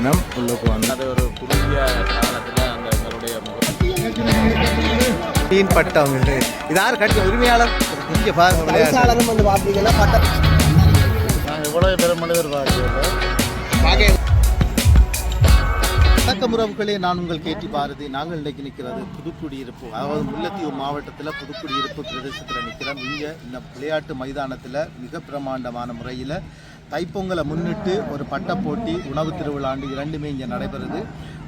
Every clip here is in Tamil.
வந்திருக்கணும். உள்ளுக்கு வந்து அது ஒரு குறுகிய காலத்தில் அந்த எங்களுடைய மீன் பட்டம் இது யார் கட்டி உரிமையாளர் இங்கே பாருங்க வந்து பார்த்தீங்கன்னா பட்டம் நாங்கள் எவ்வளோ பெரும் மனிதர் வணக்கம் உறவுகளே, நான் உங்கள் கேட்டி பாரதி. நாங்கள் இன்றைக்கு நிற்கிறது புதுக்குடியிருப்பு, அதாவது முல்லைத்தீவு மாவட்டத்தில் புதுக்குடியிருப்பு பிரதேசத்தில் நிற்கிறோம். இங்கே இந்த விளையாட்டு மைதானத்தில் மிக பிரமாண்டமான முறையில் தைப்பொங்கலை முன்னிட்டு ஒரு பட்ட போட்டி, உணவு திருவிழாண்டு இரண்டுமே இங்கே நடைபெறுது.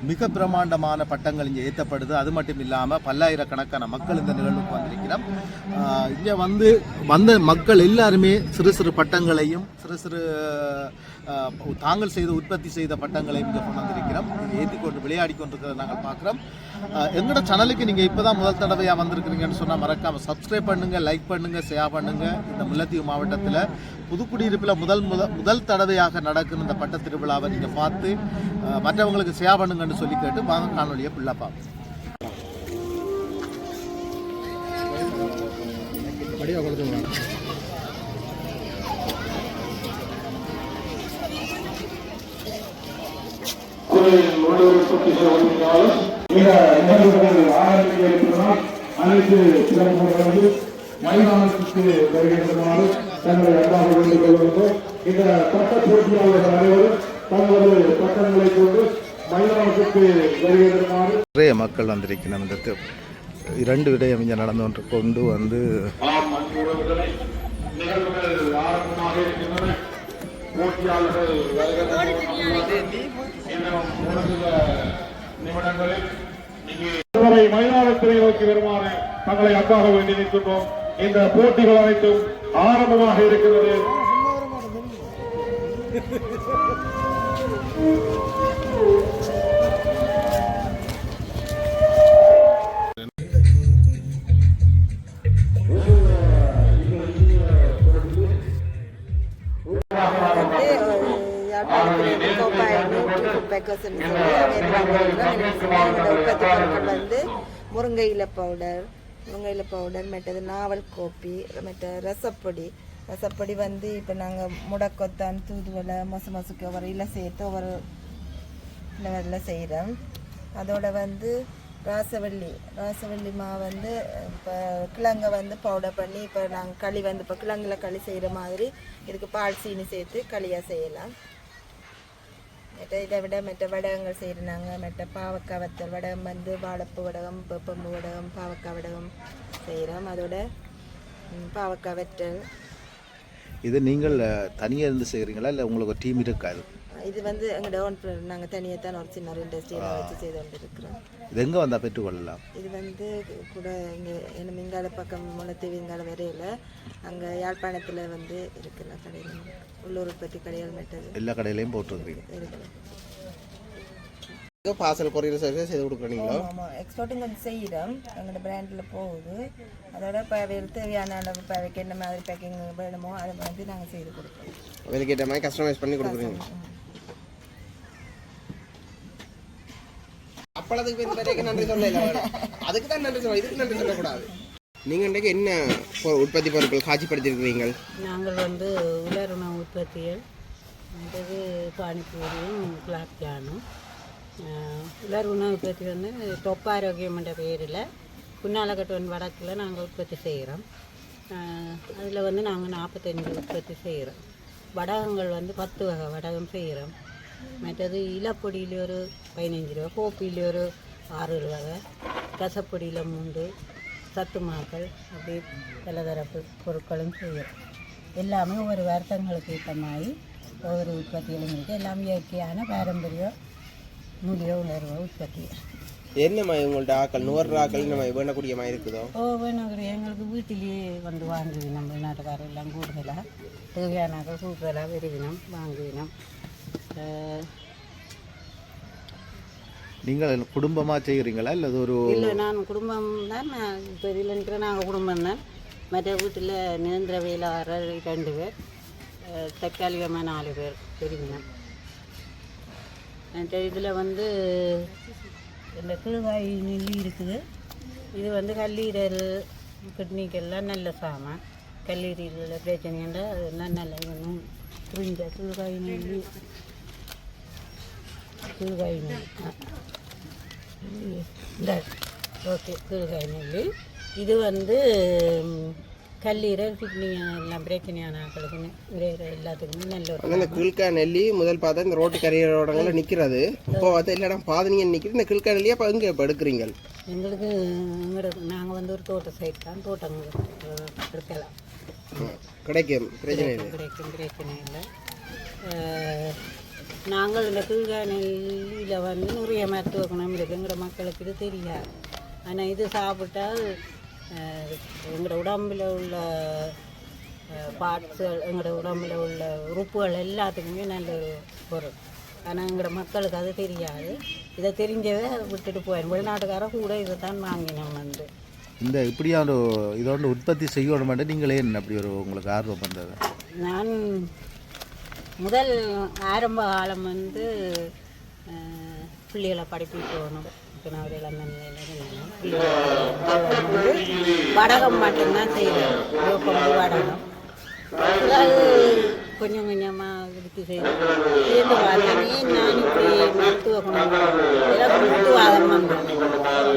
மிக பிரமாண்டமான பட்டங்கள் இங்கே ஏற்றப்படுது. அது மட்டும் இல்லாமல் பல்லாயிரக்கணக்கான மக்கள் இந்த நிகழ்வுக்கு வந்திருக்கிறோம். இங்கே வந்த மக்கள் எல்லாருமே சிறு சிறு பட்டங்களையும் சிறு தாங்கள் உற்பத்தி செய்த பட்டங்களையும் இங்கே கொண்டு வந்திருக்கிறோம். இங்கே ஏற்றி கொண்டு விளையாடி கொண்டிருக்கிறத நாங்கள் பார்க்குறோம். எங்களோட சேனலுக்கு நீங்கள் இப்போ தான் முதல் தடவையாக வந்திருக்கிறீங்கன்னு சொன்னால் மறக்காமல் சப்ஸ்கிரைப் பண்ணுங்கள், லைக் பண்ணுங்கள், ஷேர் பண்ணுங்கள். இந்த முல்லைத்தீவு மாவட்டத்தில் புதுக்குடியிருப்பில் முதல் தடவையாக நடக்கும் இந்த பட்ட திருவிழாவை நீங்கள் பார்த்து மற்றவங்களுக்கு ஷேர் பண்ணுங்கன்னு சொல்லி கேட்டு வாங்க காணொலியை ஃபுல்லாக பார்ப்போம். அனைத்து சிறப்பு மைதானத்திற்கு வருகின்றனர் தங்களை அன்பாக வேண்டிக் கொள்கின்றோம். இந்த பட்ட போட்டியாளர்கள் அனைவரும் தங்களது பட்டங்களை கொண்டு மைதானத்திற்கு வருகின்றனர். நிறைய மக்கள் வந்திருக்கணும். இந்த இரண்டு விடயம் இங்கே நடந்து கொண்டு வந்து நிகழ்வுகள் ஆரம்பமாக இருக்கின்றன. போட்டியாளர்கள் நிமிடங்களில் இதுவரை மைதானத்தினை நோக்கி வருமாறு தங்களை அன்பாக வேண்டி நிற்கின்றோம். இந்த போட்டிகள் அனைத்தும் ஆரம்பமாக இருக்கிறது. வந்து முருங்கையில பவுடர் மற்றது நாவல் கோப்பி மற்ற ரசப்பொடி வந்து இப்போ நாங்கள் முடக்கொத்தான் தூதுவலை மொசுக்கு ஒவ்வொரு சேர்த்து ஒவ்வொரு லெவலில் செய்கிறோம். அதோட வந்து ராசவள்ளி மாவு வந்து இப்போ கிழங்கை வந்து பவுடர் பண்ணி இப்போ நாங்கள் களி வந்து இப்போ கிழங்குல களி செய்கிற மாதிரி இதுக்கு பால் சீனி சேர்த்து களியாக செய்யலாம். இதை விட மற்ற வடகங்கள் செய்கிறாங்க. மற்ற பாவக்காய் வத்தல் வடகம் வந்து வாழைப்பூ வடகம், பம்பு வடகம், பாவக்காய் வடகம் செய்கிறோம். அதோட பாவக்காய் வத்தல். இது நீங்கள் தனியாக இருந்து செய்கிறீங்களா இல்லை உங்களுக்கு ஒரு டீம் இருக்காது? இது வந்து எங்களோட ஓன் நாங்கள் தனியாக தான் ஒரு சின்ன இண்டஸ்ட்ரியில் வச்சு செய்து கொண்டு இருக்கிறோம். இது எங்கே வந்தால் பெற்றுக்கொள்ளலாம்? இது வந்து கூட இங்கே என்ன மிங்கால பக்கம் முல்லைத்தீவு இங்கால வரையில் அங்கே யாழ்ப்பாணத்தில் வந்து இருக்குல்ல கடையில் உள்ளூர் உற்பத்தி கடைகள் மெட்டது எல்லா கடையிலையும் போட்டுருக்கீங்க. இருக்குது. பார்சல் கொரியர் சர்வீஸ் செய்து கொடுக்குறீங்களா? ஆமாம், எக்ஸ்போர்ட்டிங் கொஞ்சம் செய்கிறோம். எங்களோட பிராண்டில் போகுது. அதோட இப்போ தேவையான அளவு இப்போ அவைக்கு என்ன மாதிரி பேக்கிங் வேணுமோ அதை வந்து நாங்கள் செய்து கொடுப்போம். அதுக்கு ஏற்ற மாதிரி கஸ்டமைஸ் பண்ணி கொடுக்குறீங்க. அப்பளத்துக்கு பேர் நன்றி சொல்லல, அதுக்கு தான் நன்றி சொல்ல, இதுக்கு நன்றி சொல்லக்கூடாது. நீங்கள் இன்றைக்கு என்ன உற்பத்தி பொருட்கள் காட்சிப்படுத்தியிருக்கிறீர்கள்? நாங்கள் வந்து உலர் உணவு உற்பத்திகள் வந்து பானிபூரியும் குலாப் ஜானும். உலர் உணவு உற்பத்தி வந்து தொப்பு ஆரோக்கியம் என்ற பெயரில் புன்னாலக்கட்டுவன் வடக்கில் நாங்கள் உற்பத்தி செய்கிறோம். அதில் வந்து நாங்கள் 45 உற்பத்தி செய்கிறோம். வடகங்கள் வந்து 10 வகை வடகம் செய்கிறோம். மற்றது இலப்பொடியில் ஒரு 15 ரூபா, கோப்பியில் ஒரு 6 ரூபா, ரசப்பொடியில் 3, சத்து மாக்கள், அப்படி பலதரப்பு பொருட்களும் செய்யும். எல்லாமே ஒவ்வொரு வருத்தங்களுக்கு ஏற்ற மாதிரி ஒவ்வொரு உற்பத்திகளும் இருக்குது. எல்லாமே இயற்கையான பாரம்பரிய மூலிகை உணர்வு உற்பத்தி. என்ன மாதிரி உங்கள்ட்ட ஆக்கள் நுகர்ற ஆக்கள் நம்ம வேணக்கூடிய மாதிரி இருக்குதோ? வேணக்கூடிய எங்களுக்கு வீட்டிலேயே வந்து வாங்குவினோம். நம்ம நாட்டுக்காரர் எல்லாம் கூடுதலாக தேவையான கூடுதலாக விரும்பினோம் வாங்குவினோம். நீங்கள் குடும்பமாக செய்கிறீங்களா இல்லை அது ஒரு? இல்லை, நான் குடும்பம் தான். இப்போ இதில் நிற்கிற நாங்கள் குடும்பம் தான். மற்ற வீட்டில் நிரந்தர வேலையாளர் 2 பேர், தற்காலிகமாக 4 பேர் பிரிவினம். மற்ற இதில் வந்து இந்த கிழுவாய் நெல்லி இருக்குது. இது வந்து கல்லீரல் கிட்னிக்கெல்லாம் நல்ல சாமான். கல்லீரலில் பிரச்சனைண்டா அதெல்லாம் நல்ல புரிஞ்ச கிழுவாய் நெல்லி கீழ்காய் நெல் இந்த ஓகே கீழ்காய் நெல். இது வந்து கல்லீரல் கிட்னி எல்லாம் பிரச்சனையான ஆக்களுக்கு எல்லாத்துக்குமே நல்ல ஒரு இந்த கீழ்கா நெல்லி முதல் பார்த்தா இந்த ரோட்டு கரையோடங்கள நிற்கிறது. இப்போ பார்த்தா எல்லா இடம் பாதனிங்க நிற்கிது. இந்த கீழ்கா நெல்லியை அப்போ எங்கே இப்போ எடுக்கிறீங்க? எங்களுக்கு நாங்கள் வந்து ஒரு தோட்ட சைட் தான், தோட்டம் எடுக்கலாம், கிடைக்கும், பிரச்சனை இல்லை. கிடைக்கும், பிரச்சனை இல்லை. நாங்கள் இந்த கீழ்கா நெல்லியில் வந்து நிறைய மருத்துவ குணம் இருக்குது. எங்களோட மக்களுக்கு இது தெரியாது. ஆனால் இது சாப்பிட்டால் எங்களோட உடம்பில் உள்ள பார்ட்ஸுகள், எங்களோட உடம்பில் உள்ள உறுப்புகள் எல்லாத்துக்குமே நல்ல ஒரு பொருள். ஆனால் எங்களோட மக்களுக்கு அது தெரியாது. இதை தெரிஞ்சவே விட்டுட்டு போயிடும். வெளிநாட்டுக்காரன் கூட இதை தான் வாங்கினோம். வந்து இந்த இப்படியான இதோட உற்பத்தி செய்யணும் மட்டும் நீங்களே என்ன அப்படி ஒரு உங்களுக்கு ஆர்வம் வந்தது? நான் முதல் ஆரம்ப காலம் வந்து பிள்ளைகளை படிப்பிக்கணும். இப்போ நான் ஒரு இளம் வடகம் மட்டும்தான் செய்வேன். கொம்பு வடகம் அது கொஞ்சம் கொஞ்சமாக விருத்தி செய்வேன். சேர்ந்து பார்த்தேன் நான் இப்படி மருத்துவ குணம் எனக்கு மூட்டுவாதம் வந்தது.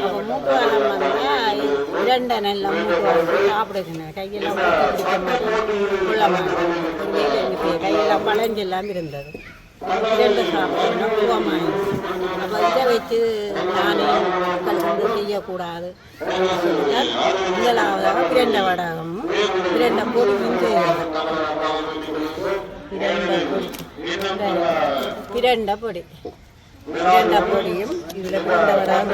அப்போ மூட்டுவாதம் வந்தால் 2 நெல்லை மூட்டுவாதம் சாப்பிடுங்க. கையெல்லாம் பிடிக்க மாட்டேன், கொள்ள மாட்டேன். ஒரு வேலை எனக்கு கையெல்லாம் பழஞ்செல்லாம் இருந்தது. 2 சாப்பிட்டோம்னா குவமாயிடுச்சு. அப்போ இதை வச்சு நானே மக்கள் வந்து செய்யக்கூடாது. முதலாவதாக பிரண்டை வடகமும் பிரண்டை பொடியும் செய்யணும். பிரண்டை பொடியும் இதில் பிரண்டை வடகம்,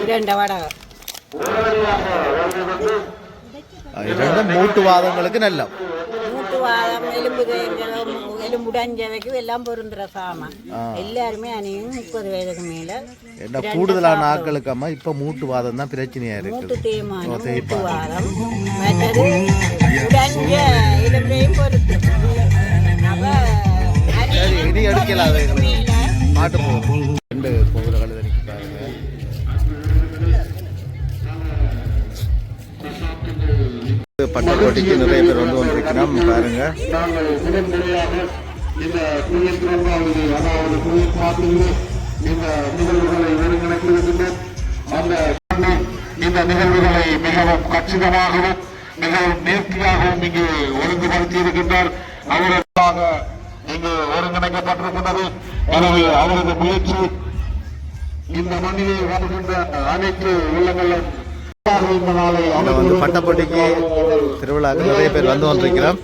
பிரண்டை வடகம் மூட்டுவாதங்களுக்கு நல்ல மூட்டுவாதம், எலும்புடைஞ்சவைக்கு எல்லாம் பொருந்துற சாமான். எல்லாருமே அணியும் 30 வயதுக்கு மேல. கூடுதலான ஆட்களுக்காம இப்ப மூட்டுவாதம் தான் பிரச்சனையா இருக்கு. மூட்டு தேய்மானம், மூட்டுவாதம், மற்றது உடைஞ்ச எலும்பையும் பொறுத்து. இனி எடுக்கலாம் பாட்டு போகும் 2 போகிற கழுதறிக்கு பாருங்க. பட்டப்பட்டிக்கு நிறைய பேர் வந்து வந்திருக்கிறோம் பாருங்க. இந்த நிகழ்வுகளை ஒருங்கிணைத்திருக்கின்றோம். இந்த நிகழ்வுகளை மிகவும் கச்சிதமாகவும் மிகவும் நேர்த்தியாகவும் இங்கு ஒருங்குபடுத்தி இருக்கின்றார். அவருக்காக இங்கு ஒருங்கிணைக்கப்பட்டிருக்கின்றது. எனவே அவரது முயற்சி இந்த மண்ணிலே வாழ்கின்ற அனைத்து உள்ளங்களும் வந்து பட்டப்பட்டிக்கு திருவிழாக்கு நிறைய பேர் வந்து கொண்டிருக்கிறோம்.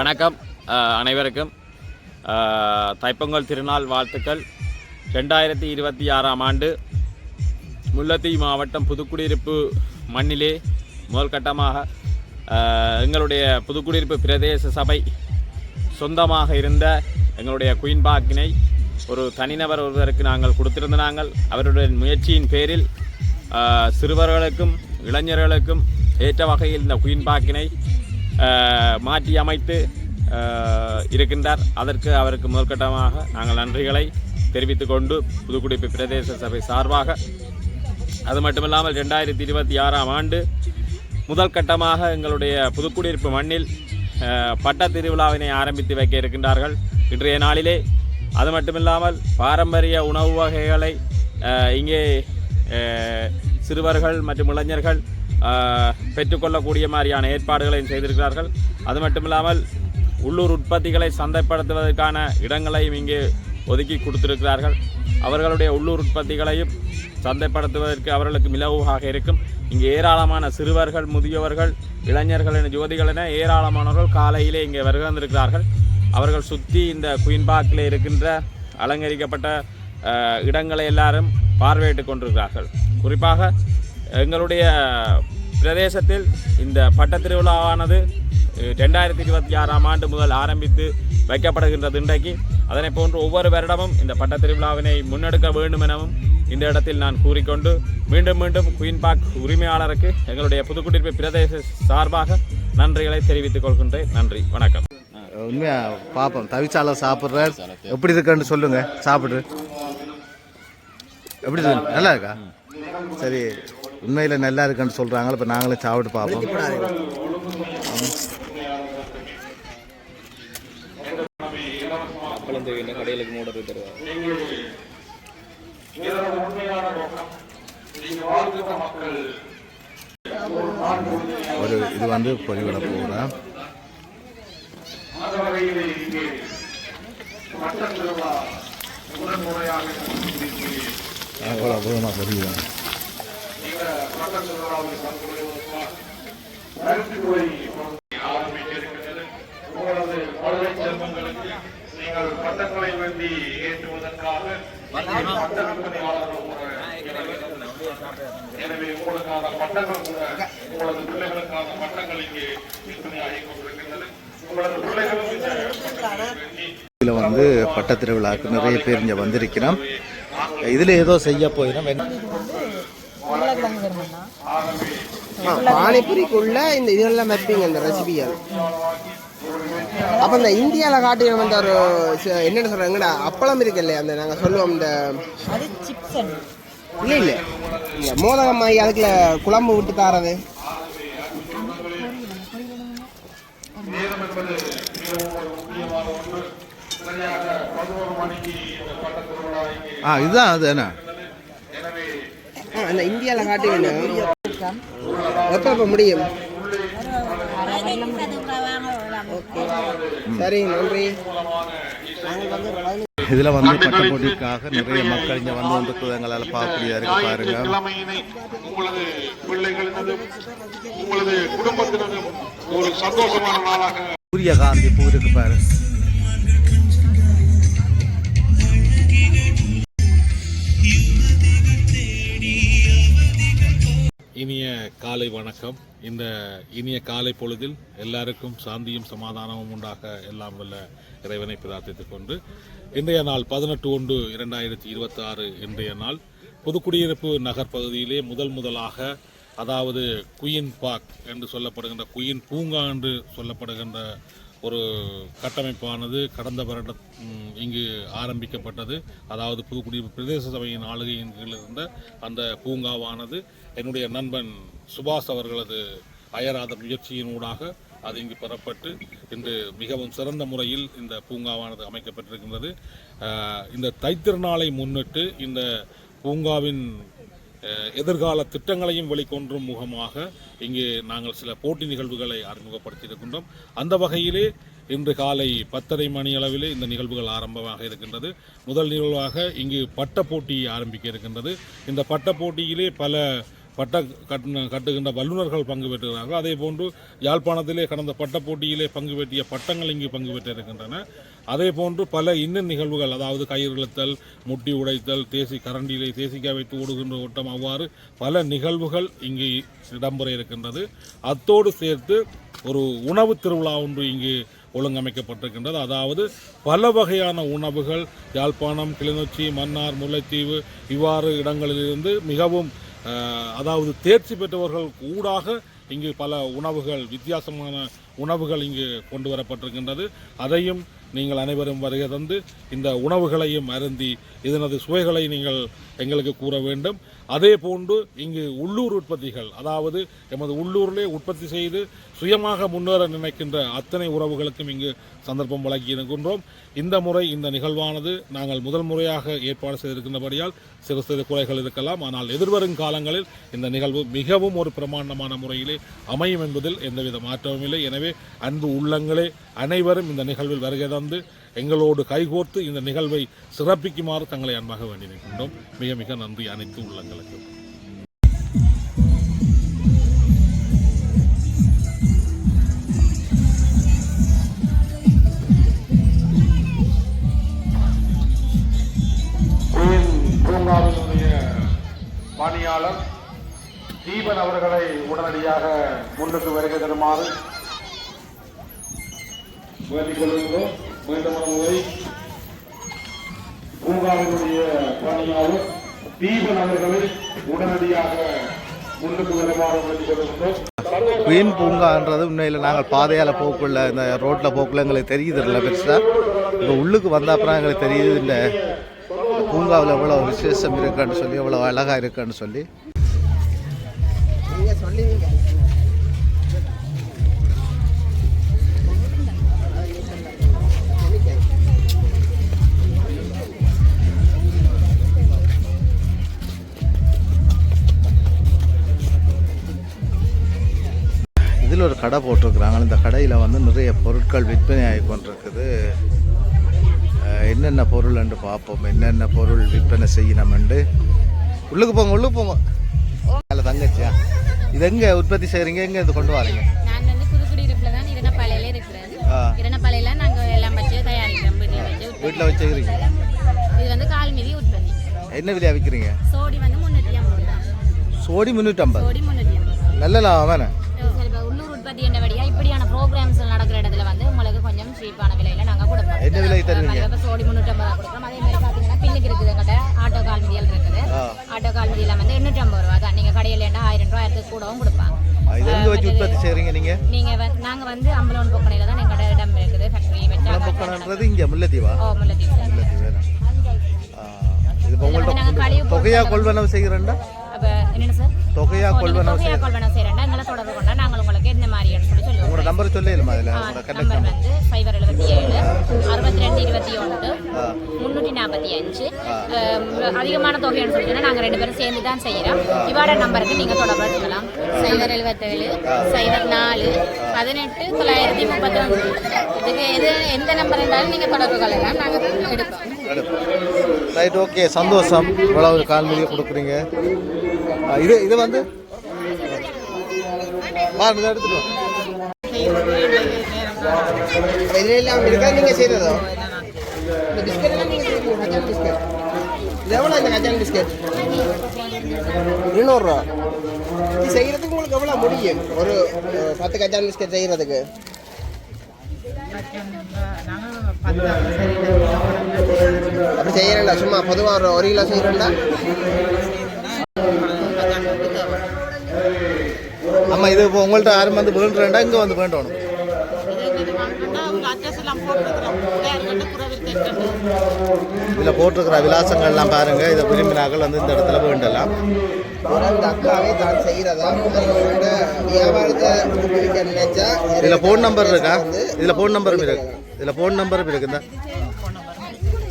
வணக்கம் அனைவருக்கும். தைப்பொங்கல் திருநாள் வாழ்த்துக்கள். 2026ஆம் ஆண்டு முல்லைத்தீவு மாவட்டம் புதுக்குடியிருப்பு மண்ணிலே முதல் கட்டமாக எங்களுடைய புதுக்குடியிருப்பு பிரதேச சபை சொந்தமாக இருந்த எங்களுடைய குயின் பார்க்கினை ஒரு தனிநபர் ஒருவருக்கு நாங்கள் கொடுத்திருந்தாங்க. அவருடைய முயற்சியின் பேரில் சிறுவர்களுக்கும் இளைஞர்களுக்கும் ஏற்ற வகையில் இந்த குயின் பார்க்கினை மாற்றி அமைத்து இருக்கின்றார். அதற்கு அவருக்கு முதற்கட்டமாக நாங்கள் நன்றிகளை தெரிவித்துக் கொண்டு புதுக்குடியிருப்பு பிரதேச சபை சார்பாக, அது மட்டுமில்லாமல் 2026ஆம் ஆண்டு முதல் கட்டமாக எங்களுடைய புதுக்குடியிருப்பு மண்ணில் பட்ட திருவிழாவினை ஆரம்பித்து வைக்க இருக்கின்றார்கள் இன்றைய நாளிலே. அது மட்டுமில்லாமல் பாரம்பரிய உணவு வகைகளை இங்கே சிறுவர்கள் மற்றும் இளைஞர்கள் பெற்றுக்கொள்ளக்கூடிய மாதிரியான ஏற்பாடுகளையும் செய்திருக்கிறார்கள். அது மட்டுமில்லாமல் உள்ளூர் உற்பத்திகளை சந்தைப்படுத்துவதற்கான இடங்களையும் இங்கே ஒதுக்கி கொடுத்திருக்கிறார்கள். அவர்களுடைய உள்ளூர் உற்பத்திகளையும் சந்தைப்படுத்துவதற்கு அவர்களுக்கு மிளவாக இருக்கும். இங்கே ஏராளமான சிறுவர்கள், முதியவர்கள், இளைஞர்கள் என ஜோதிகள் என ஏராளமானவர்கள் காலையிலே இங்கே வருகின்றிருக்கிறார்கள். அவர்கள் சுற்றி இந்த குயின் பார்க்கில் இருக்கின்ற அலங்கரிக்கப்பட்ட இடங்களை எல்லாரும் பார்வையிட்டு கொண்டிருக்கிறார்கள். குறிப்பாக எங்களுடைய பிரதேசத்தில் இந்த பட்ட திருவிழாவானது 2026ஆம் ஆண்டு முதல் ஆரம்பித்து வைக்கப்படுகின்றது. இன்றைக்கு அதனை போன்று ஒவ்வொரு வருடமும் இந்த பட்ட திருவிழாவினை முன்னெடுக்க வேண்டும் எனவும் இந்த இடத்தில் நான் கூறிக்கொண்டு மீண்டும் மீண்டும் குயின் பார்க் உரிமையாளருக்கு எங்களுடைய புதுக்குடியிருப்பு பிரதேச சார்பாக நன்றிகளை தெரிவித்துக் கொள்கின்றேன். நன்றி, வணக்கம். உண்மையா பாப்போம். தவிச்சால சாப்பிட்ற எப்படி இருக்குன்னு சொல்லுங்க. சாப்பிடு எப்படி இருக்கு? நல்லா இருக்கா? சரி, உண்மையில் நல்லா இருக்குன்னு சொல்கிறாங்க. இப்போ நாங்களும் சாப்பிட்டு பார்ப்போம். அப்பளம் தேவையில்லை கடைகளுக்கு மூட தருவாங்க. ஒரு இது வந்து பொறிவிட போகிறேன். அவ்வளோ அபூர்வமாக பொறிவிடுவேன். நீங்கள் பட்டங்களை வேண்டி ஏற்றுவதற்காக எனவே உங்களுக்கான பட்டங்கள் கூட உங்களது பிள்ளைகளுக்கான பட்டங்கள் இங்கே விற்பனையாகி கொண்டிருக்கின்றது. உங்களது பிள்ளைகளும் இதில் வந்து பட்ட திருவிழாவுக்கு நிறைய பேர் இங்கே வந்திருக்கிறோம். இதில் ஏதோ செய்ய போயிடும். பானிபூரிக்குள்ள இந்த இதெல்லாம் வைப்பீங்க இந்த ரெசிபிகள். அப்போ இந்த இந்தியாவில் காட்டி வந்து ஒரு என்னென்ன சொல்கிறாங்கடா அப்பளம் இருக்கு இல்லையா, அந்த நாங்கள் சொல்லுவோம் இந்த இல்லை இல்லை இந்த மோதகம் மாதிரி அதுக்குள்ள குழம்பு விட்டு தாரது. இதுதான் அது என்ன அந்த இந்தியாவில் காட்டி வேணும். எப்போ முடியும்? சரி, நன்றி. இதில் வந்து பட்ட போட்டிக்காக நிறைய மக்கள் இங்கே வந்து கொண்டிருக்கிறது எங்களால் பார்க்கக்கூடியதாக இருக்கு. பாருங்க, உங்களது பிள்ளைகளினதும் உங்களது குடும்பத்தினதும் ஒரு சந்தோஷமான நாளாக சூரியகாந்தி பூ இருக்கு பாரு. இனிய காலை வணக்கம். இந்த இனிய காலை பொழுதில் எல்லாருக்கும் சாந்தியும் சமாதானமும் உண்டாக எல்லாம் வல்ல இறைவனை பிரார்த்தித்துக் கொண்டு இன்றைய நாள் 18/2/2026 இன்றைய நாள் புதுக்குடியிருப்பு நகர் பகுதியிலே முதலாக, அதாவது குயின் பார்க் என்று சொல்லப்படுகின்ற குயின் பூங்கா என்று சொல்லப்படுகின்ற ஒரு கட்டமைப்பானது கடந்த வருடம் இங்கு ஆரம்பிக்கப்பட்டது. அதாவது புதுக்குடியிருப்பு பிரதேச சபையின் ஆளுகையின் கீழ் இருந்த அந்த பூங்காவானது என்னுடைய நண்பன் சுபாஷ் அவர்களது அயராத முயற்சியினூடாக அது இங்கு பெறப்பட்டு இன்று மிகவும் சிறந்த முறையில் இந்த பூங்காவானது அமைக்கப்பட்டிருக்கின்றது. இந்த தைத்திருநாளை முன்னிட்டு இந்த பூங்காவின் எதிர்கால திட்டங்களையும் வெளிக்கொன்றும் முகமாக இங்கே நாங்கள் சில போட்டி நிகழ்வுகளை அறிமுகப்படுத்தியிருக்கின்றோம். அந்த வகையிலே இன்று காலை 10:30 மணி அளவிலே இந்த நிகழ்வுகள் ஆரம்பமாக இருக்கின்றது. முதல் நிகழ்வாக இங்கு பட்ட போட்டி ஆரம்பிக்க இருக்கின்றது. இந்த பட்ட போட்டியிலே பல கட்டுகின்ற வல்லுநர்கள் பங்கு பெற்றுகிறார்கள். அதே போன்று யாழ்ப்பாணத்திலே கடந்த பட்ட போட்டியிலே பங்கு பெற்றிய பட்டங்கள் இங்கு பங்கு பெற்றிருக்கின்றன. அதே போன்று பல இன்னும் நிகழ்வுகள், அதாவது கயிறு இழுத்தல், முட்டி உடைத்தல், கரண்டியிலே தேசிக்காய் வைத்து ஓடுகின்ற ஓட்டம், அவ்வாறு பல நிகழ்வுகள் இங்கு இடம்பெற இருக்கின்றது. அத்தோடு சேர்த்து ஒரு உணவு திருவிழா ஒன்று இங்கு ஒழுங்கமைக்கப்பட்டிருக்கின்றது. அதாவது பல வகையான உணவுகள் யாழ்ப்பாணம், கிளிநொச்சி, மன்னார், முல்லைத்தீவு இவ்வாறு இடங்களிலிருந்து மிகவும் அதாவது தேர்ச்சி பெற்றவர்கள் ஊடாக இங்கு பல உணவுகள், வித்தியாசமான உணவுகள் இங்கு கொண்டு வரப்பட்டிருக்கின்றது. அதையும் நீங்கள் அனைவரும் வருகை தந்து இந்த உணவுகளையும் அருந்தி இதனது சுவைகளை நீங்கள் எங்களுக்கு கூற வேண்டும். அதே போன்று இங்கு உள்ளூர் உற்பத்திகள், அதாவது எமது உள்ளூரிலே உற்பத்தி செய்து சுயமாக முன்னேற நினைக்கின்ற அத்தனை உறவுகளுக்கும் இங்கு சந்தர்ப்பம் வழங்கி இருக்கின்றோம். இந்த முறை இந்த நிகழ்வானது நாங்கள் முதல் முறையாக ஏற்பாடு செய்திருக்கின்றபடியால் சிறு சிறு குறைகள் இருக்கலாம். ஆனால் எதிர்வரும் காலங்களில் இந்த நிகழ்வு மிகவும் ஒரு பிரமாண்டமான முறையிலே அமையும் என்பதில் எந்தவித மாற்றமும் இல்லை. எனவே அன்பு உள்ளங்களே அனைவரும் இந்த நிகழ்வில் வருகை தந்து எங்களோடு கைகோர்த்து இந்த நிகழ்வை சிறப்பிக்குமாறு தங்களை அன்பாக வேண்டி நிற்கின்றோம். மிக மிக நன்றி அனைத்து உள்ளங்களுக்கு. பூங்காவினுடைய பணியாளர் தீபன் அவர்களை உடனடியாக முன்னுக்கு வருகை தருமாறு வேண்டிக் கொள்கின்றோம். மீண்டும் முறை பூங்காவினுடைய பணியாளர் தீபன் அவர்களை உடனடியாக முன்னுக்கு வருமாறு வேண்டிக் கொள்கின்றோம். குயின் பூங்கான்றது உண்மையில் நாங்கள் பாதையால் போக்குள்ள இந்த ரோட்டில் போக்குள்ள எங்களுக்கு தெரியுது இல்லை பெருசாக. இப்போ உள்ளுக்கு வந்த அப்புறம் எங்களுக்கு தெரியுது இந்த பூங்காவில் எவ்வளோ விசேஷம் இருக்குன்னு சொல்லி, எவ்வளோ அழகாக இருக்குன்னு சொல்லி. கடை போட்டிருக்கிறாங்க. இந்த கடையில் வந்து நிறைய பொருட்கள் விற்பனை ஆகி கொண்டிருக்குது. என்னென்ன பொருள் என்று பார்ப்போம், என்னென்ன பொருள் விற்பனை செய்யணும்ண்டு. உள்ளுக்கு போங்க. அதில் தங்கச்சியா, இது எங்கே உற்பத்தி செய்கிறீங்க, எங்கே இது கொண்டு வரீங்க? நான் வந்து புதுக்குடியிருப்பில் தான் இரணப்பாளையில இருக்கிறேன். இரணப்பாளையில நாங்கள் எல்லாம் வச்சு தயாரிக்கிறோம். வீட்டில் வச்சுக்கிறீங்க. இது வந்து கால் மீதி உற்பத்தி. என்ன விலையா விற்கிறீங்க? சோடி வந்து 350 தான். சோடி 350. சோடி 350. நல்ல லாபம் வேணே. சரி, இப்போ உள்ளூர் உற்பத்தி என்னபடியா இப்படியான ப்ரோக்ராம்ஸ் நடக்கிற இடத்துல வந்து உங்களுக்கு கொஞ்சம் சீப்பான விலையில நாங்கள் கொடுப்போம். என்ன விலை தருவீங்க? இப்போ சோடி 350 கொடுக்குறோம். அதே மாதிரி பார்த்தீங்கன்னா பின்னுக்கு இருக்குது எங்கிட்ட ஆட்டோ கால் மீதியல் இருக்குது. ஆட்டோ கால் மீதியில் வந்து 850 ரூபா தான். நீங்கள் கடையில் 1000 ரூபாய் கூடவும் கொடுப்பாங்க. இது எங்கே வச்சு உற்பத்தி செய்கிறீங்க நீங்கள்? நாங்கள் வந்து அம்பலோன் பொக்கனையில் தான் எங்கள் இடம் இருக்குது. ஃபேக்டரி பொக்கனன்றது இங்கே முல்லைத்தீவா? முல்லைத்தீவு. இது உங்கள்கிட்ட தொகையாக கொள்வனவு செய்கிறேன்டா? அப்போ என்னென்ன சார்? தொகையாக கொள்வனவு செய்கிறேன்டா எங்களை தொடர்பு கொண்டா நாங்கள் உங்களுக்கு என்ன மாதிரின்னு சொல்லுவோம். உங்களோட நம்பர் சொல்லிடுமா? அதில் நம்பர் வந்து 077 62 21 345. அதிகமான தொகைன்னு சொல்லிட்டோன்னா நாங்கள் 2 பேரும் சேர்ந்து தான் செய்கிறோம். இவாட நம்பருக்கு நீங்கள் தொடர்பு எடுக்கலாம். 077 04 18 939. இதுக்கு எந்த நம்பர் இருந்தாலும் நீங்கள் தொடர்பு கொள்ளலாம். நாங்கள் எடுப்போம். ரைட், ஓகே, சந்தோஷம். இவ்வளவு ஒரு கால் மீதியை கொடுக்குறீங்க. இது வந்து இதை எடுத்துட்டு இதுல எல்லாம் இருக்கா நீங்க செய்யறதோ? இந்த பிஸ்கட் எல்லாம் நீங்க செய்யறீங்க? கச்சான் பிஸ்கட் இது எவ்வளோ? இந்த கச்சான் பிஸ்கட் 200 ரூபா. இது செய்யறதுக்கு உங்களுக்கு எவ்வளோ முடியும்? ஒரு 10 கச்சான் பிஸ்கட் செய்யறதுக்கு? அப்படி செய்யறேன்டா, சும்மா பொதுவாக ஒரு கிலோ செய்யறேன்டா. ஆமாம், இது இப்போ உங்கள்கிட்ட யாரும் வந்து வேண்டுறேன்டா, இங்கே வந்து வேண்டணும். இதில் போட்டிருக்கிற விலாசங்கள்லாம் பாருங்கள். இதை விரும்பினாக்கள் வந்து இந்த இடத்துல வேண்டலாம். இந்த அக்காவே தான் செய்கிறதா வியாபாரத்தை நினைச்சா இதில் ஃபோன் நம்பர் இருக்கா? இதில் ஃபோன் நம்பரும் இருக்கு. இதில் ஃபோன் நம்பரும் இருக்குதா?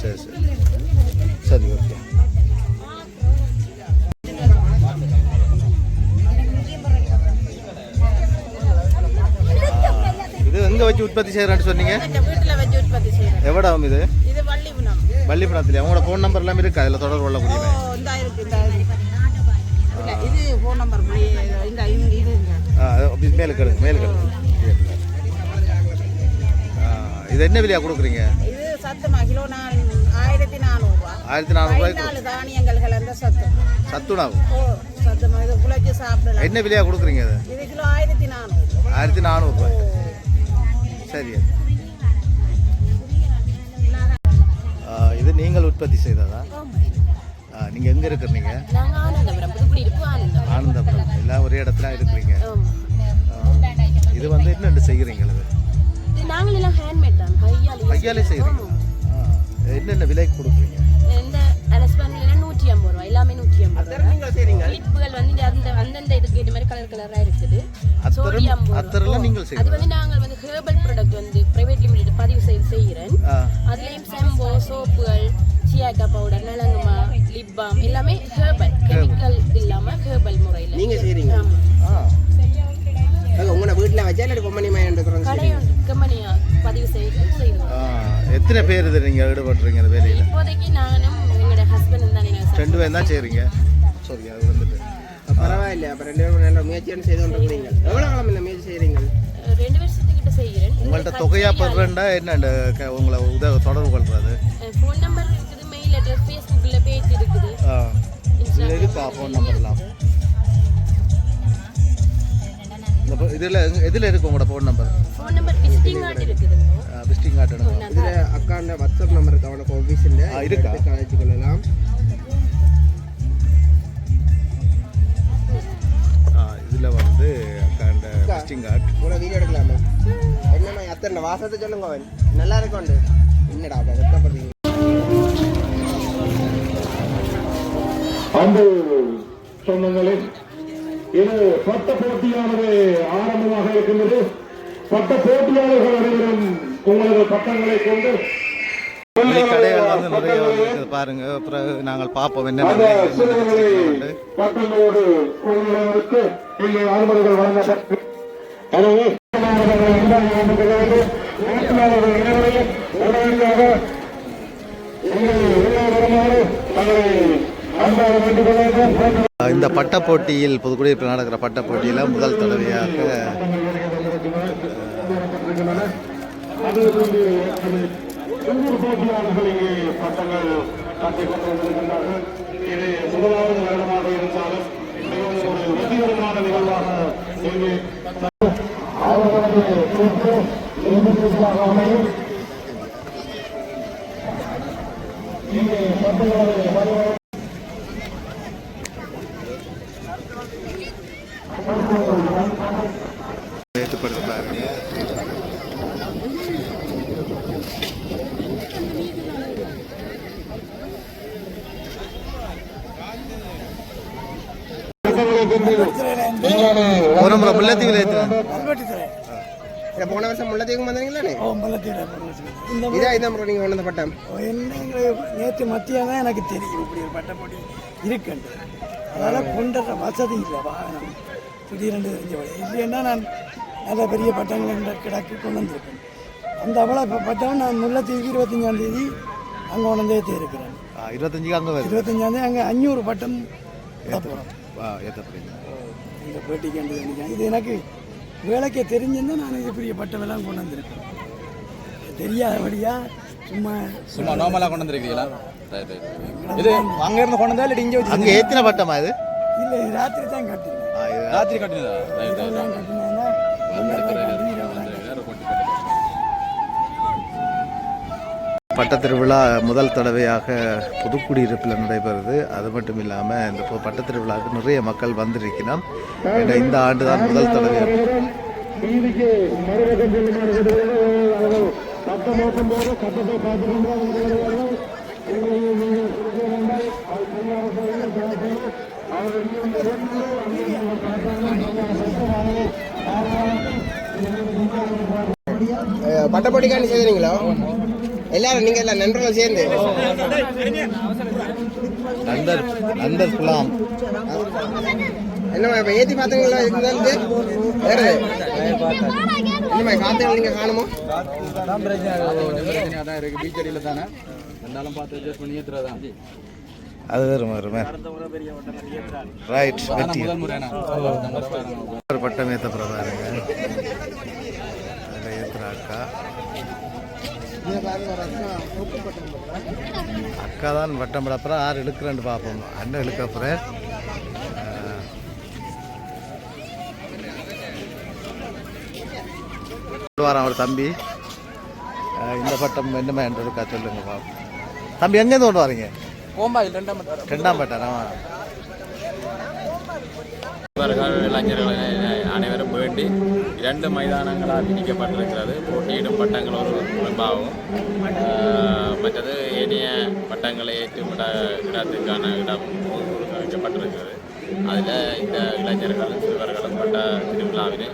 சரி சரி, ஓகே. இது எங்கே வச்சு உற்பத்தி செய்கிறேன்னு சொன்னீங்க? வீட்டில் வச்சு உற்பத்தி செய்கிறேன். எவ்வளோ ஆகும் இது? இது வள்ளிபுரம். வள்ளிபுரத்துலையா? உங்களோட ஃபோன் நம்பர் எல்லாம் இருக்கு, அதில் தொடர்பு கொள்ள முடியுமா? இது ஃபோன் நம்பர் மேலுக்கு. இது என்ன விலையா கொடுக்குறீங்க? இது சத்துமா கிலோ 1400 ரூபா. 1400 ரூபாய்க்கு 4 தானியங்கள் கலந்த சத்து. சத்துணவு. சத்துமா இது குழச்சி சாப்பிடலாம். என்ன விலையா கொடுக்குறீங்க? இது கிலோ 1400. 1400 ரூபாய். சரி. இது நீங்கள் உற்பத்தி செய்ததா? நீங்கள் எங்கே இருக்கிறீங்க? ஆனந்தபுரம். எல்லாம் ஒரே இடத்துல இருக்கிறீங்க. இது வந்து என்னென்று செய்கிறீங்க? இது நாங்கள் எல்லாம் ஹேண்ட்மேட் தான், கையாலே செய்கிறீங்க. என்னென்ன விலைக்கு கொடுக்குறீங்க? இந்த அலஸ்பானில் 150 ரூபா, எல்லாமே 150 ரூபா. கிளிப்புகள் வந்து அந்தந்த இதுக்கு ஏற்ற மாதிரி கலராக இருக்குது. அத்தரெல்லாம் நீங்கள் செய்கிறீங்க? அது வந்து நாங்கள் வந்து ஹெர்பல் ப்ராடக்ட் வந்து பிரைவேட் லிமிடெட் பதிவு செய்கிறேன். அதுலேயும் ஷாம்போ, சோப்புகள், சியாக்கா பவுடர், நலங்குமா, லிப் பாம் எல்லாமே ஹெர்பல், கெமிக்கல் இல்லாமல் ஹெர்பல் முறையில் நீங்கள் செய்கிறீங்க. உங்களோட வீட்டில் வச்சா இல்லை கம்பெனி கம்பெனியாக பதிவு செய்கிறோம். எத்தனை பேர் இது நீங்கள் ஈடுபட்டுறீங்க இந்த வேலையில்? இப்போதைக்கு நானும் எங்களோட ஹஸ்பண்ட் தான். நீங்கள் 2 பேர் தான் செய்கிறீங்க? சரி, அது வந்துட்டு பரவாயில்ல. அப்போ 2 பேரும் நல்ல முயற்சியான செய்து கொண்டிருக்கிறீங்க. எவ்வளோ காலம் இந்த முயற்சி செய்கிறீங்க? 2 வருஷத்துக்கிட்ட செய்கிறேன். உங்கள்கிட்ட தொகையாக பெறுறேன்டா என்ன உங்களை தொடர்பு கொள்றது? ஃபோன் நம்பர் இருக்குது, மெயில் அட்ரஸ், ஃபேஸ்புக்கில் பேஜ் இருக்குது. இதில் இருக்கா ஃபோன் நம்பர்லாம்? இதில் எதில் இருக்கு உங்களோட phone number? Phone number visiting card இருக்குது. விசிட்டிங் கார்டு எடுங்க. இதில் அக்காண்ட வாட்ஸ்அப் நம்பர் இருக்கு, அவனுக்கு ஆஃபீஸில் இருக்கா? அழைச்சி கொள்ளலாம். இதில் வந்து அக்காண்ட விசிட்டிங் கார்டு. உங்களை வீடியோ எடுக்கலாமா? என்னம்மா அத்தனை வாசத்தை சொல்லுங்க, அவன் நல்லா இருக்கும். என்னடா வெட்டப்படுறீங்க? அன்பு சொந்தங்களே, இது பட்ட போட்டியானது ஆரம்பமாக இருக்கின்றது. பட்ட போட்டியாளர்கள் அனைவரும் உங்களது பட்டங்களை கொண்டு கடைகள் வந்து நிறைய இருக்குது பாருங்க. அப்புறம் நாங்கள் பார்ப்போம் என்ன பட்டங்களோடு அனுமதிகள் வழங்கப்பட்டு இந்த பட்ட போட்டியில் புதுக்குடியிருப்பில் நடக்கிற பட்ட போட்டியில் முதல் தடவையாக பட்டங்கள் காட்டிக் கொண்டிருக்கின்றார்கள். இது முதலாவது வருடமாக இருந்தாலும் மிகவும் ஒரு வெற்றிகரமான நிகழ்வாக இங்கு அவர்களது அமையும். இங்கே பட்டங்களது ஏற்றுப்படுத்துகிறார்கள். ஒரு முறை முல்லைத்தீவில் போன வருஷம் முல்லைத்தீவுக்கு வந்தீங்களானே? இதான் முறை நீங்கள் கொண்டு பட்டம் நேற்று மத்தியம் தான் எனக்கு தெரியும் இப்படி ஒரு பட்டப்படி இருக்குண்டு. அதனால் கொண்டுற வசதி இல்லை வாகனம் திடீரென்று தெரிஞ்ச வழி இல்லைன்னா நான் நல்ல பெரிய பட்டங்கள் கிடக்கு கொண்டு வந்திருக்கேன். அந்த அவ்வளோ பட்டம் நான் முல்லைத்தீவுக்கு 25ஆம் தேதி அங்கே கொண்டு வந்து ஏற்றிருக்கிறேன். 25 அங்கே வருது. 25ஆம் தேதி அங்கே 500 பட்டம் ஏற்றப்படும். இந்த பேட்டிக்கு இது எனக்கு வேலைக்கே தெரிஞ்சிருந்தால் நான் இது பெரிய பட்டமெல்லாம் கொண்டு வந்திருக்கேன். தெரியாதபடியா சும்மா நார்மலாக கொண்டு வந்துருக்கீங்களா? இது அங்கே இருந்து கொண்டு வந்தா இல்லை இங்கே வச்சு அங்கே ஏற்றின பட்டமா இது? இல்லை, ராத்திரி தான் கட்டினேன். ராத்திரி கட்டினதா? கட்டினேன்னா பட்ட திருவிழா முதல் தடவையாக புதுக்குடியிருப்பில் நடைபெறுது. அது மட்டும் இல்லாமல் இந்த பட்ட திருவிழாவுக்கு நிறைய மக்கள் வந்திருக்கிறோம். இந்த ஆண்டு தான் முதல் தடவையாக பட்டப்படிக்காண்டி செய்தீங்களோ? எல்லாரும் நீங்கள் எல்லாம் நண்பர்கள் சேர்ந்து நண்பர் குலாம் என்னம்மா இப்போ ஏற்றி பார்த்தீங்களா? இதுக்கு வேறு என்னம்மா காற்றுகள் நீங்கள் காணுமோ? அதான் இருக்கு பீச் அடியில் தானே ரெண்டாலும் பார்த்து அட்ஜஸ்ட் பண்ணி ஏற்றுறதான். அது வருமா ரைட். முதல் முறையான பட்டம் ஏற்ற பிரபாருங்க அதில் ஏற்றுற அக்கா தான் பட்டம் அப்புறம் யார் இழுக்கிறேன்னு பார்ப்போம். அண்ணன் இழுக்க அப்புறம் வரான் அவர் தம்பி. இந்த பட்டம் என்னமா என்று இருக்கா சொல்லுங்க பார்ப்போம். தம்பி எங்கேருந்து கொண்டு வரீங்க? கோம்பாயில் 2ஆம் பட்டம். இவர்கள் இளைஞர்கள் அனைவரும் வேண்டி 2 மைதானங்களால் பிரிக்கப்பட்டிருக்கிறது. போட்டியிடும் பட்டங்கள் ஒரு குழும்பாகும். மற்றது ஏனைய பட்டங்களை ஏற்றுவிட இடத்துக்கான இடம் வைக்கப்பட்டிருக்கிறது. அதில் இந்த இளைஞர்களும் சிறுவர்களும் பட்ட திருவிழாவினை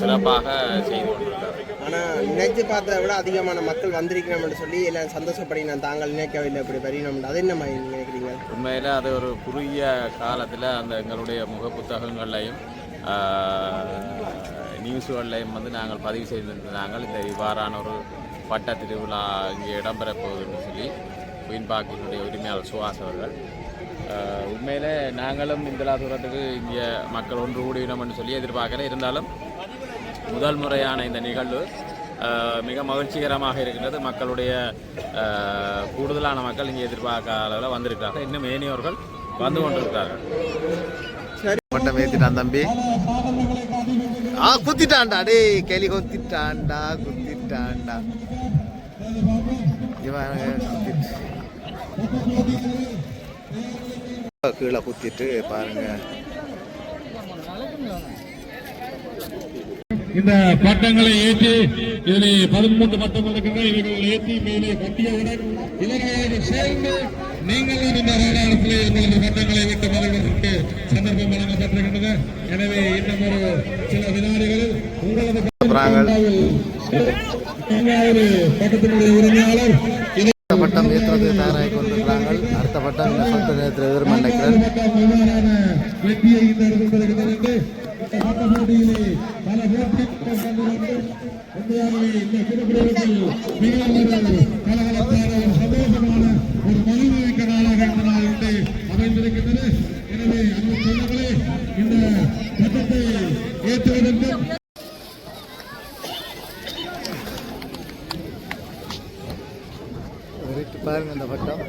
சிறப்பாக செய்து கொண்டிருக்கிறார்கள். ஆனால் நினைச்சு பார்த்ததை விட அதிகமான மக்கள் வந்திருக்கணும்னு சொல்லி எல்லாம் சந்தோஷப்படி நான் தாங்கள் நினைக்கவில்லை இப்படி வரணும். அது என்ன மாதிரி நினைக்கிறீங்க? உண்மையில் அது ஒரு குறுகிய காலத்தில் அந்த எங்களுடைய முக புத்தகங்களையும் நியூஸுகளையும் நாங்கள் பதிவு செய்திருந்தாங்கள். இந்த இவ்வாறான ஒரு பட்ட திருவிழா இங்கே இடம்பெற போகுதுன்னு சொல்லி குயின்பாக்கினுடைய உரிமையாளர் சுவாஸ் அவர்கள். உண்மையில் நாங்களும் இந்த தூரத்துக்கு இங்கே மக்கள் ஒன்று கூடினோம்னு சொல்லி எதிர்பார்க்கல. இருந்தாலும் முதல் முறையான இந்த நிகழ்வு மிக மகிழ்ச்சிகரமாக இருக்கின்றது. மக்களுடைய கூடுதலான மக்கள் இங்கே எதிர்பார்க்காத அளவில் வந்திருக்கிறார்கள். இன்னும் ஏனையோர்கள் வந்து கொண்டிருக்கிறார்கள். பட்டம் ஏற்றிட்டான் தம்பி. குத்திட்டான்டா டே கேலி குத்திட்டான்டா இவன் கீழே குத்திட்டு பாருங்க. இந்த பட்டங்களை ஏற்றி இதில் 13 பட்டங்கள் இருக்கின்ற இவர்கள் ஏற்றி மேலே கட்டியவுடன் இவர்களோடு சேர்ந்து நீங்களும் இந்த நாடாளத்தில் உங்களது பட்டங்களை விட்டு வருவதற்கு சந்தர்ப்பம் வழங்கப்பட்டிருக்கின்றன. எனவே இன்னும் ஒரு சில வினாடிகளில் உங்களது பட்டத்தினுடைய உரிமையாளர் பட்டம் ஏற்றுறது தயாராகி கொண்டிருக்கிறார்கள். அடுத்த பட்டம் இந்த சொந்த நேரத்தில் எதிர்மண்டைக்கிறேன். வெற்றியை இந்த போட்டியிலே பல போட்டி நாள் மிகவும் ஒரு கலகலப்பான ஒரு சந்தோஷமான ஒரு மகிழ்வுமிக்க நாளாக இந்த நாள் இன்று அமைந்திருக்கின்றது. எனவே அன்பு சொந்தங்களே, இந்த பட்டத்தை ஏற்றுவதற்கு பாருங்க இந்த பட்டம்.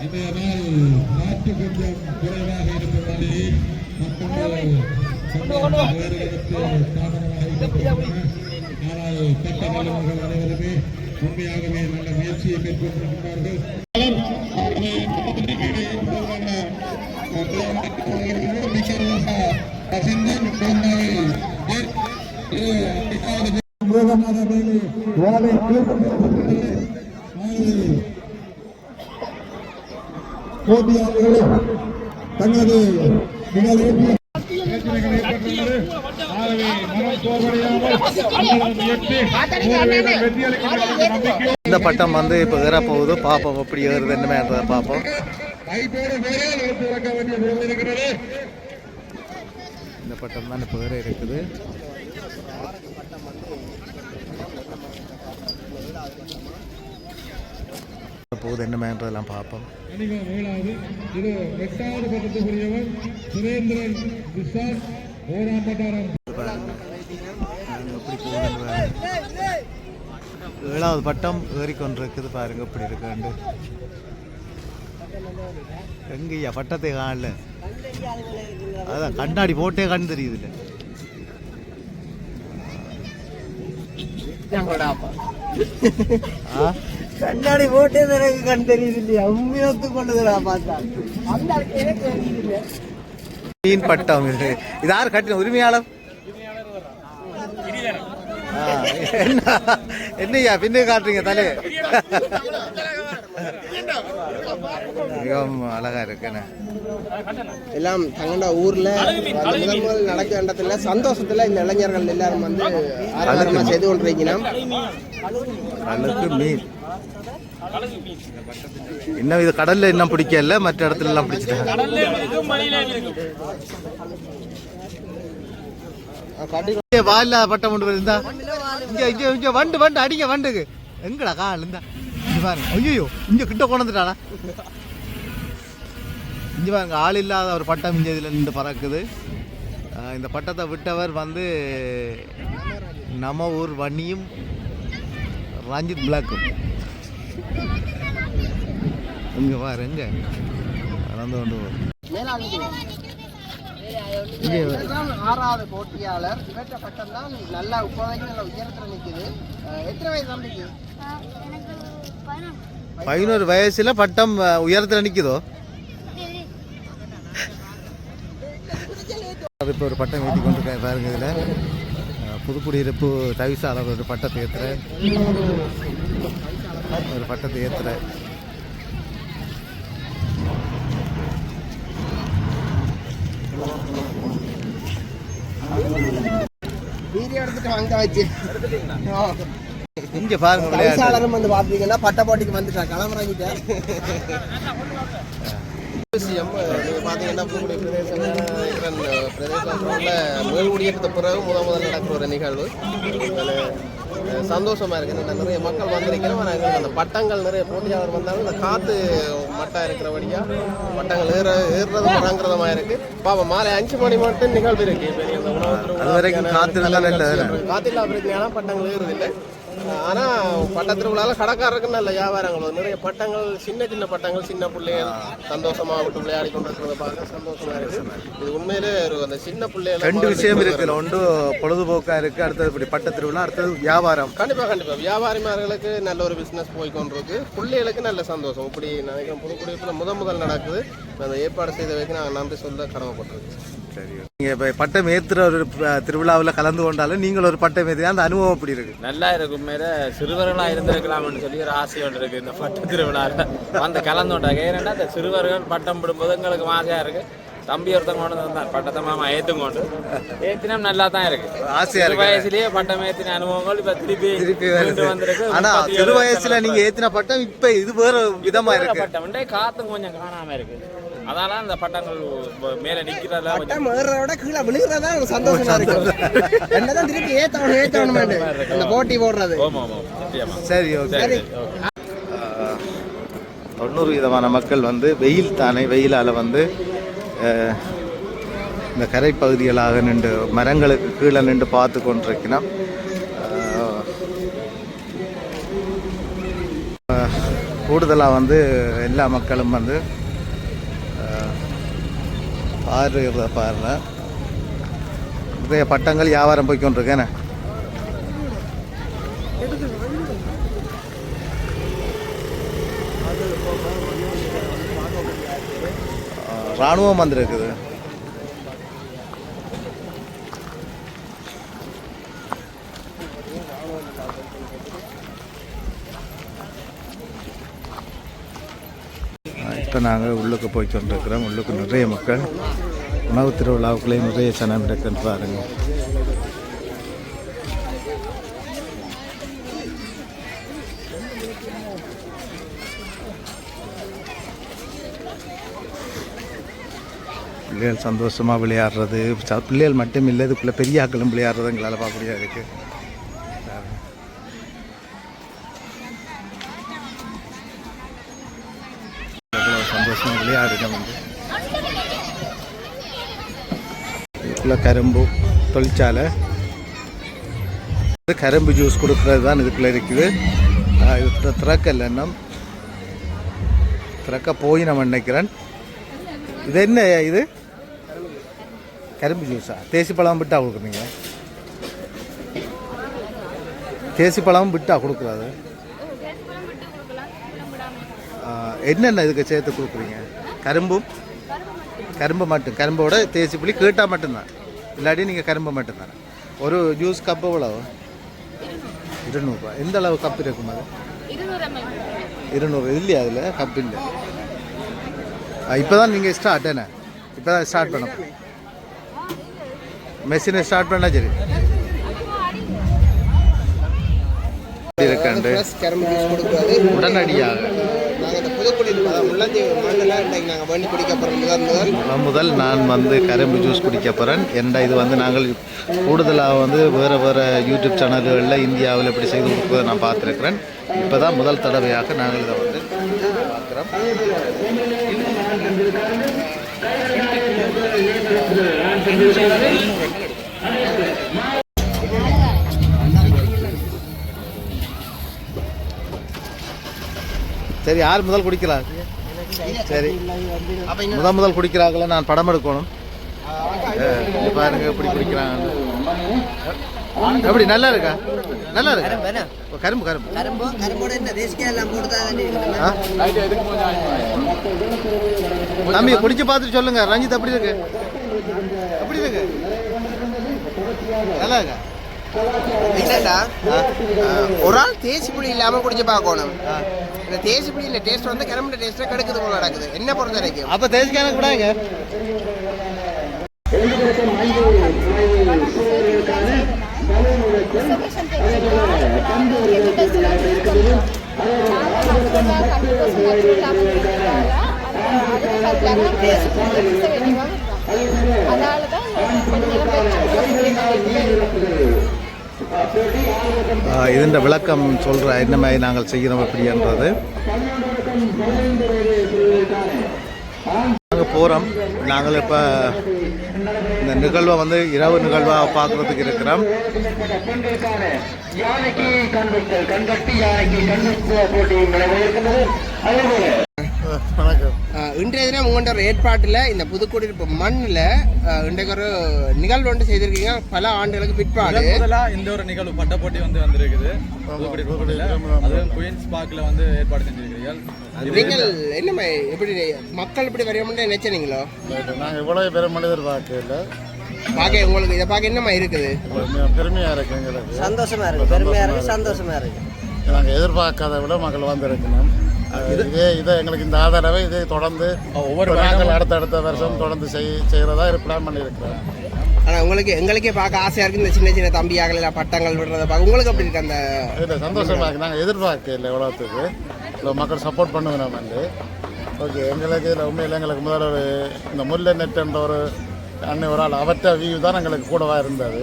இன்றைய நாள் காற்று கொஞ்சம் குறைவாக இருக்கும் நிலையில் மக்கள் வேறுகளுக்கு காரணமாக இருக்கின்றன. ஆனால் பட்ட வல்லுநர்கள் அனைவருமே உண்மையாகவே நல்ல முயற்சியை மேற்கொண்டிருக்கிறார்கள். போட்டியாளர்களே தங்களது இந்த பட்டம் வந்து இப்போ ஏற போகுது. பார்ப்போம் எப்படி ஏறுது என்னமேன்றதை பார்ப்போம். இந்த பட்டம் தான் இப்போ ஏற இருக்குது. போகுது என்னமேன்றதெல்லாம் பார்ப்போம். இது 8வது பட்டத்துக்குரியவர் சுரேந்திரன் விசால் ஓராம்பட்டாரம். எப்படி போகுது 7வது பட்டம் ஏறிக்கொண்டிருக்குது. பாருங்க எப்படி இருக்காண்டு. எங்கய்யா பட்டத்தை காணல. அதான் கண்ணாடி போட்டே கண் தெரியுது. கண்ணாடி போட்டே எனக்கு கண் தெரியுது இல்லையா? உண்மையோத்து கொண்டுதா பார்த்தா மீன் பட்டம். இது யார் கட்டின உரிமையாளர்? என்னையா பின்னு காட்டுறீங்க தலை? மிகவும் அழகா இருக்குன்னு எல்லாம் தங்கண்ட ஊர்ல முதல் முதல் நடக்க இடத்துல சந்தோஷத்துல இந்த இளைஞர்கள் எல்லாரும் வந்து ஆரம்பமா செய்து கொண்டிருக்கணும். அழுக்கு மீன் இன்னும் இது கடல்ல இன்னும் பிடிக்கல, மற்ற இடத்துல எல்லாம் பிடிச்சிட்டாங்க. வாயில பட்டம் கொண்டு வருந்தா இங்க வண்டு வண்டு அடிங்க வண்டுக்கு எங்கடா கால் இருந்தா பாருங்க. ஐயோ இங்க கிட்ட கொண்டுட்டாடா. இங்க பாருங்க ஆள் இல்லாத ஒரு பட்டம் இங்க இதுல நின்று பறக்குது. இந்த பட்டத்தை விட்டவர் வந்து நம்ம ஊர் வன்னியும் ரஞ்சித் பிளாக்கும். இங்க பாரு எங்க நடந்து கொண்டு போகுது. 6வது போட்டியாளர் இவற்ற பட்டம் தான் நல்லா இப்போதைக்கு நல்ல உயரத்தில் நிற்குது. எத்தனை வயசு தம்பிக்கு? 11 வயசுல பட்டம் உயரத்தில் நிற்குதோ? அது இப்போ ஒரு பட்டம் ஏற்றி கொண்டிருக்கேன் பாருங்க. இதில் புதுக்குடியிருப்பு தவிசாளர் ஒரு பட்டத்தை ஏற்றுற ஒரு பட்டத்தை ஏற்றுற. வீடியோ எடுத்துட்டு வாங்க வச்சு இங்க பாருங்க விளையாட்டு வந்து பாத்தீங்கன்னா பட்ட போட்டிக்கு வந்துட்டா கிளம்புறாங்கிட்டேன். நீங்க பாத்தீங்கன்னா புதுக்குடி பிரதேசத்துல மேல்குடியேற்ற பிறகு முதல் நடக்கிற ஒரு நிகழ்வு. சந்தோஷமா இருக்கு. நிறைய மக்கள் வந்திருக்கிறோம். அந்த பட்டங்கள் நிறைய போட்டியாளர் வந்தாலும் இந்த காத்து மட்டா இருக்கிறபடியா பட்டங்கள் ஏறுறதும் இறங்குறதுமா இருக்கு. பாப்பா மாலை 5 மணி மட்டும் நிகழ்வு இருக்கு. காத்து இல்லாத பிரச்சனையான பட்டங்கள் ஏறுதில்லை. ஆனா பட்ட திருவிழால கடைக்காரருக்கு நல்ல வியாபாரங்கள் நிறைய பட்டங்கள், சின்ன சின்ன பட்டங்கள், சின்ன பிள்ளைகள் சந்தோஷமா விட்டு விளையாடி கொண்டு இருக்கிறத பார்க்க சந்தோஷமா இருக்கு. இது உண்மையிலே அந்த சின்ன பிள்ளைகள் 2 விஷயம் இருக்கு. ஒன்று பொழுதுபோக்கா இருக்கு, அடுத்தது இப்படி பட்ட திருவிழா, அடுத்தது வியாபாரம். கண்டிப்பா வியாபாரிமார்களுக்கு நல்ல ஒரு பிசினஸ் போய் கொண்டிருக்கு. பிள்ளைகளுக்கு நல்ல சந்தோஷம். இப்படி நினைக்கிறேன் புதுக்குடியிருப்புல முதல் நடக்குது. அந்த ஏற்பாடு செய்த வைக்க நாங்கள் நன்றி சொல்ல கடமைப்பட்டிருக்கு. சரி, நீங்க இப்ப பட்டம் ஏத்துற ஒரு திருவிழாவில் கலந்து கொண்டாலும் நீங்கள் ஒரு பட்டம் ஏற்றி அந்த அனுபவம் எப்படி இருக்கு? நல்லா இருக்கும். மேல சிறுவர்களாக இருந்திருக்கலாம்னு சொல்லி ஒரு ஆசையோடு இருக்கு. இந்த பட்ட திருவிழாவில் வந்து கலந்துட்டாங்க. ஏன்னா இந்த சிறுவர்கள் பட்டம் விடும்போது எங்களுக்கு ஆசையா இருக்கு. தம்பி ஒருத்தவங்க கொண்டு வந்தார் பட்டத்தை மாமா ஏற்றுக்கொண்டு ஏற்றினா நல்லா தான் இருக்கு. ஆசையா இருக்கு. வயசுலயே பட்டம் ஏற்றின அனுபவங்கள் இப்ப திருப்பி வந்திருக்கு. ஆனா சிறு வயசுல நீங்க ஏற்றின பட்டம் இப்ப இது வேற விதமா இருக்கு. பட்டம் காத்தும் கொஞ்சம் காணாம இருக்கு. அதனால அந்த பட்டங்கள் மேலே நிற்கிறதா பட்டம் ஏறுறத விட கீழே விழுகிறதா ஒரு சந்தோஷமா இருக்கு. என்னதான் திருப்பி ஏற்றணும் அந்த போட்டி போடுறது. சரி ஓகே. 90% மக்கள் வந்து வெயில் தானே, வெயிலால் வந்து இந்த கரைப்பகுதிகளாக நின்று மரங்களுக்கு கீழே நின்று பார்த்து கொண்டிருக்கணும். கூடுதலாக வந்து எல்லா மக்களும் வந்து பாருங்க நிறைய பட்டங்கள் வியாபாரம் போய்கொண்டிருக்கேன். இராணுவம் வந்துருக்குது. இப்போ நாங்கள் உள்ளுக்கு போய் கொண்டிருக்கிறோம். உள்ளுக்கு நிறைய மக்கள், உணவு திருவிழாவுக்குள்ளே நிறைய சனம் இருக்குன்னு பாருங்க. பிள்ளைகள் சந்தோஷமாக விளையாடுறது, பிள்ளைகள் மட்டும் இல்லை, இதுக்குள்ளே பெரிய ஆக்களும் விளையாடுறது எங்களால் பார்க்கக்கூடியதாக இருக்குது. சந்தோஷமாக விளையாடுங்க வந்து இதுக்குள்ள கரும்பு தொழிற்சாலை, கரும்பு ஜூஸ் கொடுக்கறது தான் இதுக்குள்ளே இருக்குது. இது திறக்கல, இன்னும் திறக்க போய் நான் நினைக்கிறேன். இது என்ன இது கரும்பு ஜூஸா? தேசி பழம் விட்டா கொடுக்குறீங்க? தேசி பழம் விட்டா கொடுக்குறாது. என்னென்ன இதுக்கு சேர்த்து கொடுக்குறீங்க? கரும்பு மட்டும், கரும்போட தேசி புளி கேட்டால் மட்டும்தான், இல்லாட்டி நீங்கள் கரும்பு மட்டும்தான். ஒரு ஜூஸ் கப்பு எவ்வளவு? 200 ரூபாய். எந்த அளவு கப்பு இருக்கும் அது? 200 இல்லையா? அதில் கப்பு இல்லை. இப்போ தான் நீங்கள் ஸ்டார்ட் என்ன? இப்போ தான் ஸ்டார்ட் பண்ண மெஷினை ஸ்டார்ட் பண்ணால் சரி. உடனடியாக முதல் நான் வந்து கரும்பு ஜூஸ் குடிக்க போகிறேன். ஏன்னா இது வந்து நாங்கள் கூடுதலாக வந்து வேறு யூடியூப் சேனல்களில் இந்தியாவில் எப்படி செய்து கொடுக்குறத நான் பார்த்துருக்குறேன். இப்போ தான் முதல் தடவையாக நாங்கள் இதை வந்து பார்க்குறோம். சரி, யார் முதல் குடிக்கிறார்? சரி, முதல் குடிக்கிறாங்கள நான் படம் எடுக்கணும். பாருங்க எப்படி குடிக்கிறாங்க. எப்படி நல்லா இருக்கா? நல்லா இருக்கா? கரும்பு தம்பி குடிச்சு பார்த்துட்டு சொல்லுங்க. ரஞ்சித் எப்படி இருக்கு? எப்படி இருக்கு? நல்லா இருக்கா? இல்லடா, ஒரு ஆள் தேசி புளி இல்லாம குடிச்சு பார்க்கணும். இந்த தேசி புளியில டேஸ்ட் வந்து கரும்பு டேஸ்ட் கெடுக்குது போல நடக்குது என்ன பொறுத்த வரைக்கும். அப்ப தேசிக்கான கூடாங்க. ഇതിൻ്റെ விளக்கம் சொல்கிற என்ன மாதிரி நாங்கள் செய்கிறோம் எப்படின்றது. நாங்கள் போகிறோம். நாங்கள் இப்போ இந்த நிகழ்வை வந்து இரவு நிகழ்வாக பார்க்குறதுக்கு இருக்கிறோம். இன்றைய தினம் உங்களோட ஏற்பாட்டில் இந்த புதுக்குடியிருப்பு மண்ணில் இன்றைக்கு ஒரு நிகழ்வு ஒன்று செய்திருக்கீங்க. பல ஆண்டுகளுக்கு பிற்பாடு இந்த ஒரு நிகழ்வு பட்ட போட்டி வந்திருக்குது. அதுவும் குயின்ஸ் பார்க்ல வந்து ஏற்பாடு செஞ்சிருக்கிறீர்கள். நீங்கள் என்ன எப்படி மக்கள் இப்படி வரையணும்னு நினைச்சீங்களோ? நாங்கள் இவ்வளவு பெரிய மனிதர் பார்க்கல. பார்க்க உங்களுக்கு இதை பார்க்க என்னமா இருக்குது? பெருமையா இருக்கு, எங்களுக்கு சந்தோஷமா இருக்கு, பெருமையா இருக்கு, சந்தோஷமா இருக்கு. நாங்கள் எதிர்பார்க்காத விட மக்கள் வந்திருக்கணும். இதை எங்களுக்கு இந்த ஆதரவை இதை தொடர்ந்து ஒவ்வொரு நாங்கள் அடுத்த வருஷம் தொடர்ந்து செய்கிறதா பிளான் பண்ணியிருக்கிறோம். ஆனால் உங்களுக்கு எங்களுக்கே பார்க்க ஆசையாக இருக்குது. இந்த சின்ன சின்ன தம்பியாக பட்டங்கள் விடுறத பார்க்க உங்களுக்கு அப்படி இருக்கு? அந்த இதில் சந்தோஷமாக இருக்குது. நாங்கள் எதிர்பார்க்கல இவ்வளோத்துக்கு இவ்வளோ மக்கள் சப்போர்ட் பண்ணுவோம். நம்ம ஓகே, எங்களுக்கு இதில் உண்மையில் எங்களுக்கு முதல்ல ஒரு இந்த முல்லை நெட்டுன்ற ஒரு அன்னை ஒரு ஆள் அவற்ற வியூ தான் எங்களுக்கு கூடவா இருந்தது.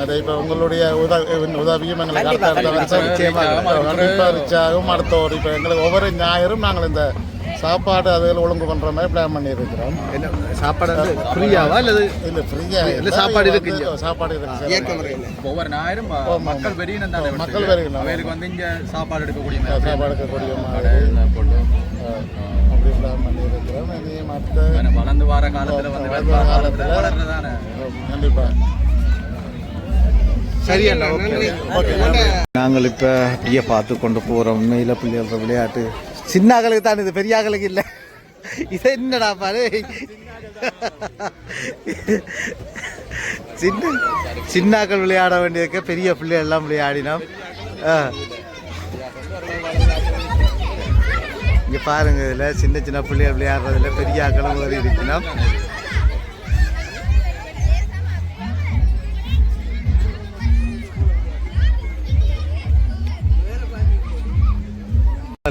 அது இப்போ உங்களுடைய உதவியும் எங்களுக்கு அடுத்த வருஷம் கண்டிப்பாக ரீச் ஆகும். அடுத்த ஒரு இப்போ எங்களுக்கு ஒவ்வொரு ஞாயிறும் நாங்கள் இந்த சாப்பாடு அதுகள் ஒழுங்கு பண்ணுற மாதிரி பிளான் பண்ணியிருக்கிறோம். என்ன சாப்பாடு வந்து ஃப்ரீயாவா இல்லை இல்லை ஃப்ரீயாக இல்லை சாப்பாடு இருக்கு சாப்பாடு இருக்கு. ஒவ்வொரு ஞாயிறும் மக்கள் பெரியணும் தானே, மக்கள் பெரியணும் அவருக்கு வந்து இங்கே சாப்பாடு எடுக்கக்கூடிய சாப்பாடு எடுக்கக்கூடிய மாதிரி அப்படி பிளான் பண்ணியிருக்கிறோம். இனி மற்ற வளர்ந்து வர காலத்தில் வந்து வளர்றதானே கண்டிப்பாக சரியா. ஓகே, நாங்கள் இப்போ அப்படியே பார்த்து கொண்டு போகிறோம். உண்மையில் பிள்ளைகள விளையாட்டு சின்னாக்களுக்கு தான் இது, பெரியாக்களுக்கு இல்லை. இது என்னடா பாரு, சின்னாக்கள் விளையாட வேண்டியதுக்கு பெரிய பிள்ளைகள் எல்லாம் விளையாடினோம். இங்கே பாருங்க, இதில் சின்ன சின்ன பிள்ளைகள் விளையாடுறதுல பெரியாக்களும் ஒரு இருக்கணும்.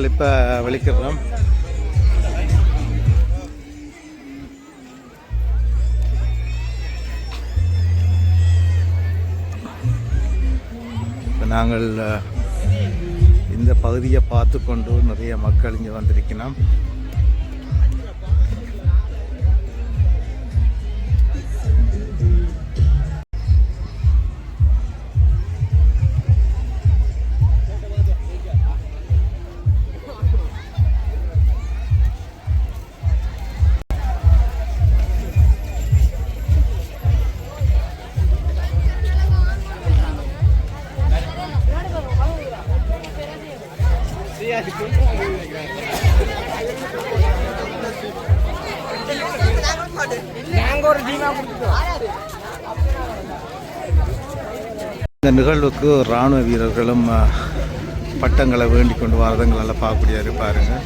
இப்போ வெளிக்கிறோம். இப்போ நாங்கள் இந்த பகுதியை பார்த்து கொண்டு நிறைய மக்கள் இங்கே வந்திருக்கணும். இந்த நிகழ்வுக்கு இராணுவ வீரர்களும் பட்டங்களை வேண்டி கொண்டு வரதுங்களால் பார்க்கக்கூடியது பாருங்கள்.